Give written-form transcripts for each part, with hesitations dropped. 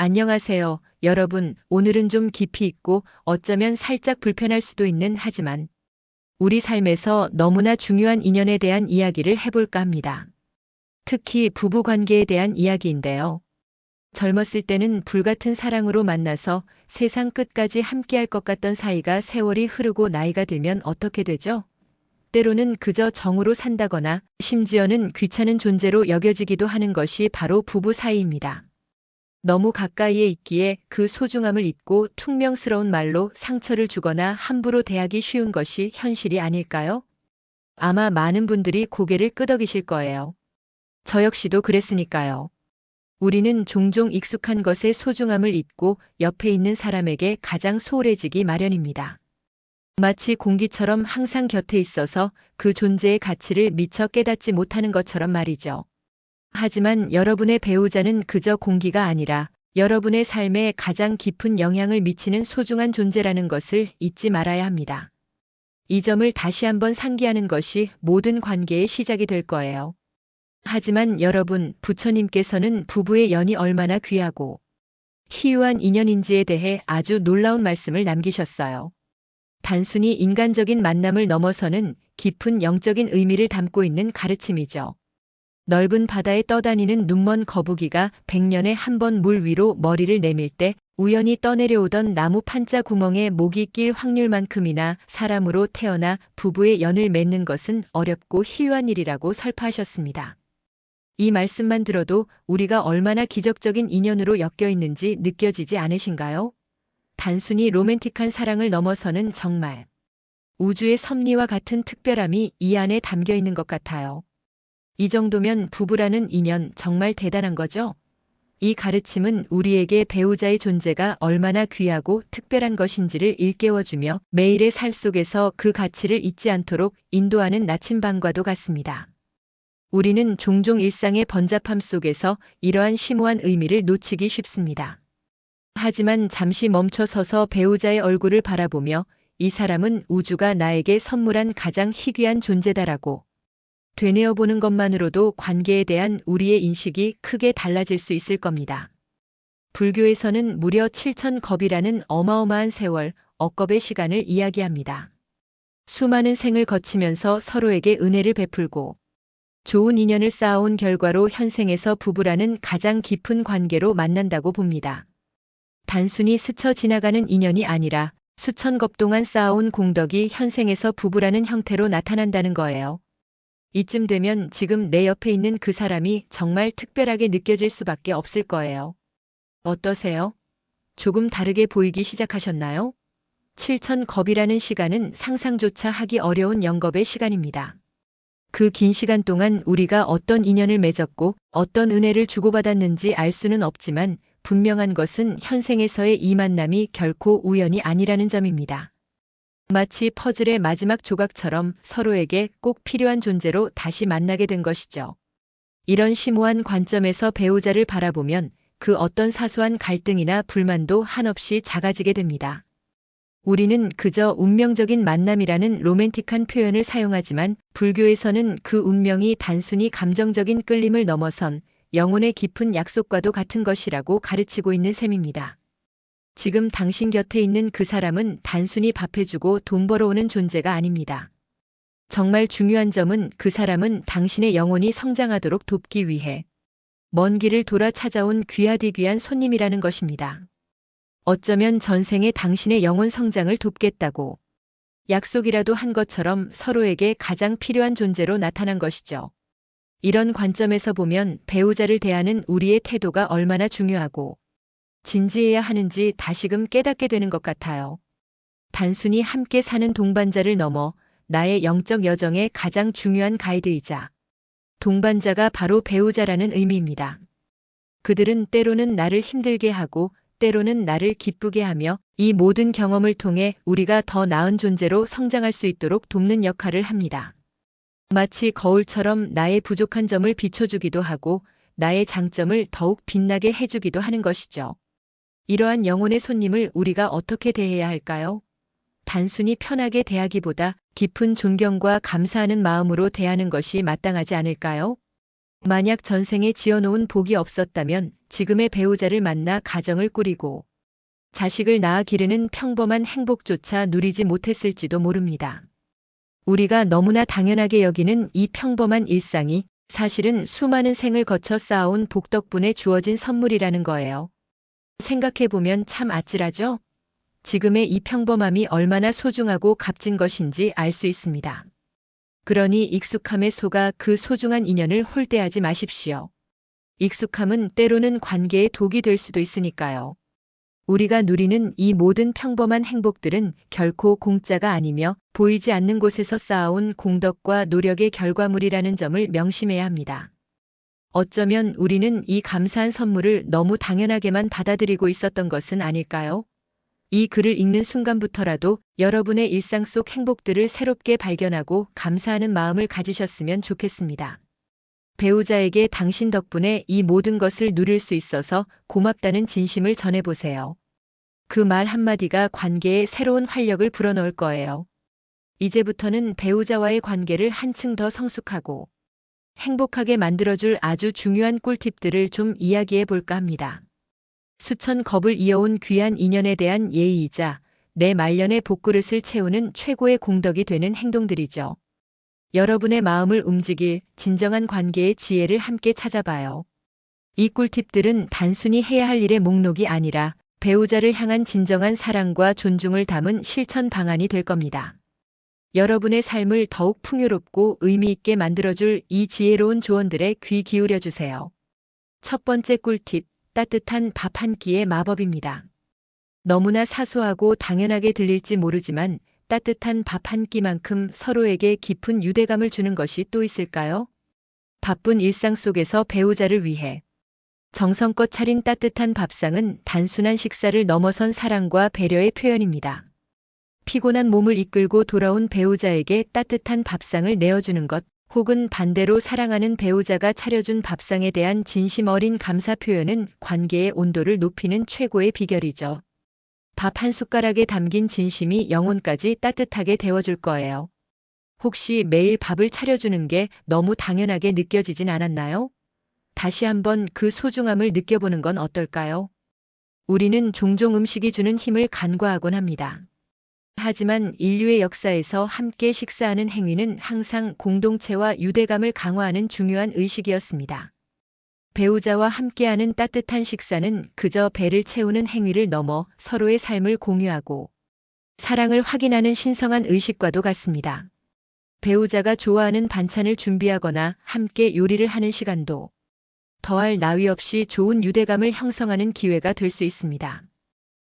안녕하세요, 여러분. 오늘은 좀 깊이 있고 어쩌면 살짝 불편할 수도 있는 하지만 우리 삶에서 너무나 중요한 인연에 대한 이야기를 해볼까 합니다. 특히 부부 관계에 대한 이야기인데요. 젊었을 때는 불같은 사랑으로 만나서 세상 끝까지 함께할 것 같던 사이가 세월이 흐르고 나이가 들면 어떻게 되죠? 때로는 그저 정으로 산다거나 심지어는 귀찮은 존재로 여겨지기도 하는 것이 바로 부부 사이입니다. 너무 가까이에 있기에 그 소중함을 잊고 퉁명스러운 말로 상처를 주거나 함부로 대하기 쉬운 것이 현실이 아닐까요? 아마 많은 분들이 고개를 끄덕이실 거예요. 저 역시도 그랬으니까요. 우리는 종종 익숙한 것의 소중함을 잊고 옆에 있는 사람에게 가장 소홀해지기 마련입니다. 마치 공기처럼 항상 곁에 있어서 그 존재의 가치를 미처 깨닫지 못하는 것처럼 말이죠. 하지만 여러분의 배우자는 그저 공기가 아니라 여러분의 삶에 가장 깊은 영향을 미치는 소중한 존재라는 것을 잊지 말아야 합니다. 이 점을 다시 한번 상기하는 것이 모든 관계의 시작이 될 거예요. 하지만 여러분, 부처님께서는 부부의 연이 얼마나 귀하고 희유한 인연인지에 대해 아주 놀라운 말씀을 남기셨어요. 단순히 인간적인 만남을 넘어서는 깊은 영적인 의미를 담고 있는 가르침이죠. 넓은 바다에 떠다니는 눈먼 거북이가 100년에 한 번 물 위로 머리를 내밀 때 우연히 떠내려오던 나무 판자 구멍에 목이 낄 확률만큼이나 사람으로 태어나 부부의 연을 맺는 것은 어렵고 희유한 일이라고 설파하셨습니다. 이 말씀만 들어도 우리가 얼마나 기적적인 인연으로 엮여 있는지 느껴지지 않으신가요? 단순히 로맨틱한 사랑을 넘어서는 정말 우주의 섭리와 같은 특별함이 이 안에 담겨 있는 것 같아요. 이 정도면 부부라는 인연 정말 대단한 거죠? 이 가르침은 우리에게 배우자의 존재가 얼마나 귀하고 특별한 것인지를 일깨워주며 매일의 삶 속에서 그 가치를 잊지 않도록 인도하는 나침반과도 같습니다. 우리는 종종 일상의 번잡함 속에서 이러한 심오한 의미를 놓치기 쉽습니다. 하지만 잠시 멈춰 서서 배우자의 얼굴을 바라보며 이 사람은 우주가 나에게 선물한 가장 희귀한 존재다라고 되뇌어 보는 것만으로도 관계에 대한 우리의 인식이 크게 달라질 수 있을 겁니다. 불교에서는 무려 7,000겁이라는 어마어마한 세월, 억겁의 시간을 이야기합니다. 수많은 생을 거치면서 서로에게 은혜를 베풀고 좋은 인연을 쌓아온 결과로 현생에서 부부라는 가장 깊은 관계로 만난다고 봅니다. 단순히 스쳐 지나가는 인연이 아니라 수천 겁 동안 쌓아온 공덕이 현생에서 부부라는 형태로 나타난다는 거예요. 이쯤 되면 지금 내 옆에 있는 그 사람이 정말 특별하게 느껴질 수밖에 없을 거예요. 어떠세요? 조금 다르게 보이기 시작하셨나요? 7,000겁이라는 시간은 상상조차 하기 어려운 영겁의 시간입니다. 그 긴 시간 동안 우리가 어떤 인연을 맺었고 어떤 은혜를 주고받았는지 알 수는 없지만 분명한 것은 현생에서의 이 만남이 결코 우연이 아니라는 점입니다. 마치 퍼즐의 마지막 조각처럼 서로에게 꼭 필요한 존재로 다시 만나게 된 것이죠. 이런 심오한 관점에서 배우자를 바라보면 그 어떤 사소한 갈등이나 불만도 한없이 작아지게 됩니다. 우리는 그저 운명적인 만남이라는 로맨틱한 표현을 사용하지만 불교에서는 그 운명이 단순히 감정적인 끌림을 넘어선 영혼의 깊은 약속과도 같은 것이라고 가르치고 있는 셈입니다. 지금 당신 곁에 있는 그 사람은 단순히 밥해주고 돈 벌어오는 존재가 아닙니다. 정말 중요한 점은 그 사람은 당신의 영혼이 성장하도록 돕기 위해 먼 길을 돌아 찾아온 귀하디 귀한 손님이라는 것입니다. 어쩌면 전생에 당신의 영혼 성장을 돕겠다고 약속이라도 한 것처럼 서로에게 가장 필요한 존재로 나타난 것이죠. 이런 관점에서 보면 배우자를 대하는 우리의 태도가 얼마나 중요하고 진지해야 하는지 다시금 깨닫게 되는 것 같아요. 단순히 함께 사는 동반자를 넘어 나의 영적 여정의 가장 중요한 가이드이자 동반자가 바로 배우자라는 의미입니다. 그들은 때로는 나를 힘들게 하고 때로는 나를 기쁘게 하며 이 모든 경험을 통해 우리가 더 나은 존재로 성장할 수 있도록 돕는 역할을 합니다. 마치 거울처럼 나의 부족한 점을 비춰주기도 하고 나의 장점을 더욱 빛나게 해주기도 하는 것이죠. 이러한 영혼의 손님을 우리가 어떻게 대해야 할까요? 단순히 편하게 대하기보다 깊은 존경과 감사하는 마음으로 대하는 것이 마땅하지 않을까요? 만약 전생에 지어놓은 복이 없었다면 지금의 배우자를 만나 가정을 꾸리고 자식을 낳아 기르는 평범한 행복조차 누리지 못했을지도 모릅니다. 우리가 너무나 당연하게 여기는 이 평범한 일상이 사실은 수많은 생을 거쳐 쌓아온 복 덕분에 주어진 선물이라는 거예요. 생각해보면 참 아찔하죠? 지금의 이 평범함이 얼마나 소중하고 값진 것인지 알 수 있습니다. 그러니 익숙함에 속아 그 소중한 인연을 홀대하지 마십시오. 익숙함은 때로는 관계의 독이 될 수도 있으니까요. 우리가 누리는 이 모든 평범한 행복들은 결코 공짜가 아니며 보이지 않는 곳에서 쌓아온 공덕과 노력의 결과물이라는 점을 명심해야 합니다. 어쩌면 우리는 이 감사한 선물을 너무 당연하게만 받아들이고 있었던 것은 아닐까요? 이 글을 읽는 순간부터라도 여러분의 일상 속 행복들을 새롭게 발견하고 감사하는 마음을 가지셨으면 좋겠습니다. 배우자에게 당신 덕분에 이 모든 것을 누릴 수 있어서 고맙다는 진심을 전해보세요. 그 말 한마디가 관계에 새로운 활력을 불어넣을 거예요. 이제부터는 배우자와의 관계를 한층 더 성숙하고 행복하게 만들어줄 아주 중요한 꿀팁들을 좀 이야기해 볼까 합니다. 수천 겁을 이어온 귀한 인연에 대한 예의이자 내 말년의 복그릇을 채우는 최고의 공덕이 되는 행동들이죠. 여러분의 마음을 움직일 진정한 관계의 지혜를 함께 찾아봐요. 이 꿀팁들은 단순히 해야 할 일의 목록이 아니라 배우자를 향한 진정한 사랑과 존중을 담은 실천 방안이 될 겁니다. 여러분의 삶을 더욱 풍요롭고 의미 있게 만들어줄 이 지혜로운 조언들에 귀 기울여 주세요. 첫 번째 꿀팁, 따뜻한 밥 한 끼의 마법입니다. 너무나 사소하고 당연하게 들릴지 모르지만 따뜻한 밥 한 끼만큼 서로에게 깊은 유대감을 주는 것이 또 있을까요? 바쁜 일상 속에서 배우자를 위해 정성껏 차린 따뜻한 밥상은 단순한 식사를 넘어선 사랑과 배려의 표현입니다. 피곤한 몸을 이끌고 돌아온 배우자에게 따뜻한 밥상을 내어주는 것, 혹은 반대로 사랑하는 배우자가 차려준 밥상에 대한 진심 어린 감사 표현은 관계의 온도를 높이는 최고의 비결이죠. 밥 한 숟가락에 담긴 진심이 영혼까지 따뜻하게 데워줄 거예요. 혹시 매일 밥을 차려주는 게 너무 당연하게 느껴지진 않았나요? 다시 한번 그 소중함을 느껴보는 건 어떨까요? 우리는 종종 음식이 주는 힘을 간과하곤 합니다. 하지만 인류의 역사에서 함께 식사하는 행위는 항상 공동체와 유대감을 강화하는 중요한 의식이었습니다. 배우자와 함께하는 따뜻한 식사는 그저 배를 채우는 행위를 넘어 서로의 삶을 공유하고 사랑을 확인하는 신성한 의식과도 같습니다. 배우자가 좋아하는 반찬을 준비하거나 함께 요리를 하는 시간도 더할 나위 없이 좋은 유대감을 형성하는 기회가 될 수 있습니다.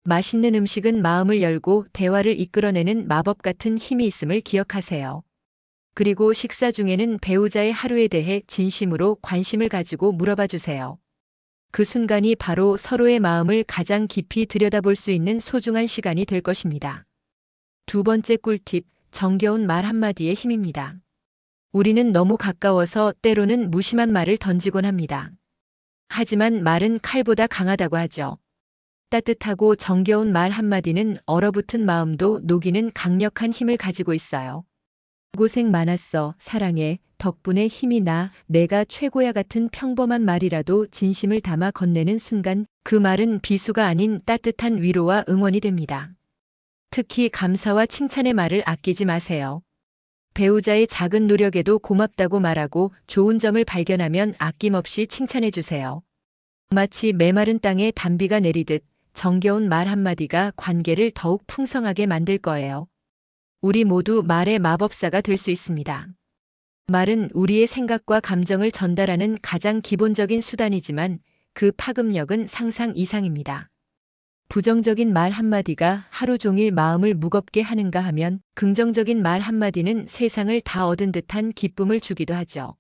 맛있는 음식은 마음을 열고 대화를 이끌어내는 마법 같은 힘이 있음을 기억하세요. 그리고 식사 중에는 배우자의 하루에 대해 진심으로 관심을 가지고 물어봐 주세요. 그 순간이 바로 서로의 마음을 가장 깊이 들여다볼 수 있는 소중한 시간이 될 것입니다. 두 번째 꿀팁, 정겨운 말 한마디의 힘입니다. 우리는 너무 가까워서 때로는 무심한 말을 던지곤 합니다. 하지만 말은 칼보다 강하다고 하죠. 따뜻하고 정겨운 말 한마디는 얼어붙은 마음도 녹이는 강력한 힘을 가지고 있어요. 고생 많았어, 사랑해, 덕분에 힘이 나, 내가 최고야 같은 평범한 말이라도 진심을 담아 건네는 순간 그 말은 비수가 아닌 따뜻한 위로와 응원이 됩니다. 특히 감사와 칭찬의 말을 아끼지 마세요. 배우자의 작은 노력에도 고맙다고 말하고 좋은 점을 발견하면 아낌없이 칭찬해 주세요. 마치 메마른 땅에 단비가 내리듯 정겨운 말 한마디가 관계를 더욱 풍성하게 만들 거예요. 우리 모두 말의 마법사가 될 수 있습니다. 말은 우리의 생각과 감정을 전달하는 가장 기본적인 수단이지만 그 파급력은 상상 이상입니다. 부정적인 말 한마디가 하루 종일 마음을 무겁게 하는가 하면 긍정적인 말 한마디는 세상을 다 얻은 듯한 기쁨을 주기도 하죠.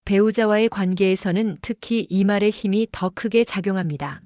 배우자와의 관계에서는 특히 이 말의 힘이 더 크게 작용합니다.